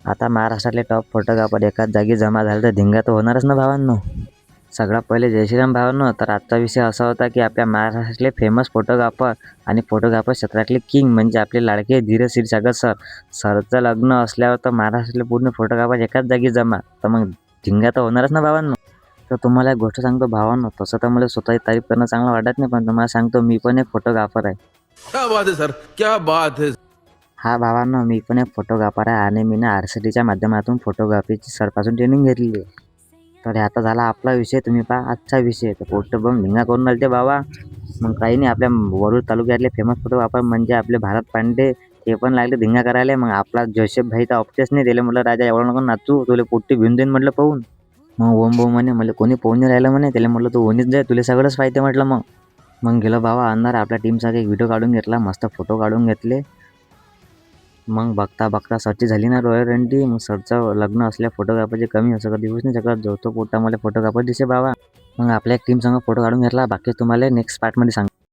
आता महाराष्ट्रातले top photographer एकाच जागी जमा झाले तर धिंगा तर होणारच ना भावांनो. सगळ्यात पहिले जय श्रीराम भावांनो. तर आजचा विषय असा होता की आपल्या महाराष्ट्रातले फेमस फोटोग्राफर आणि फोटोग्राफर क्षेत्रातले किंग म्हणजे आपले लाडके धीरज क्षीरसागर सर. सरचं लग्न असल्यावर तर महाराष्ट्रातले पूर्ण फोटोग्राफर एकाच जागी जमा. तर मग धिंगा तर होणारच ना भावांनो. तर तुम्हाला एक गोष्ट सांगतो भावांनो, तसं तर मला स्वतःची तारीफ करणं चांगलं वाटत नाही, पण तुम्हाला सांगतो मी पण एक फोटोग्राफर आहे. क्या बात है सर, क्या बात है. हा भावांनो, मी पण एक फोटोग्राफर आहे आणि मी ना RCTच्या माध्यमातून फोटोग्राफीची सरपासून ट्रेनिंग घेतलेली आहे. तर आता झाला आपला विषय. तुम्ही पहा आजचा विषय. तर पोस्ट बम धिंगा करून राहिले ते बाबा. मग काही नाही, आपल्या वरुड तालुक्यातले फेमस फोटोग्राफर म्हणजे आपले भारत पांडे ते पण लागले धिंगा करायला. मग आपला जोसेफ भाई तर ऑप्शनच नाही दिले. म्हटलं राजा एवढं नको नाचू, तुला पोट्टी भिऊन देईन म्हटलं पाहून. मग ओम भाऊ म्हणे मला कोणी पाहून नाही राहिलं म्हणे. त्याला म्हटलं तू ओनीच जाय, तुला सगळंच पाहिजे म्हटलं. मग गेलो बाबा अंधार. आपल्या टीमचा एक व्हिडिओ काढून घेतला, मस्त फोटो काढून घेतले. मग बघता बघता सरची झाली ना रॉयल एंट्री. मग सरचं लग्न असल्या फोटोग्राफरची कमी असं कधी होऊच नाही शकत. जो तो पोटा मला फोटोग्राफर दिसे बाबा. मग आपल्या एक टीम संग फोटो काढून घेतला. बाकी तुम्हाला नेक्स्ट पार्टमध्ये सांग.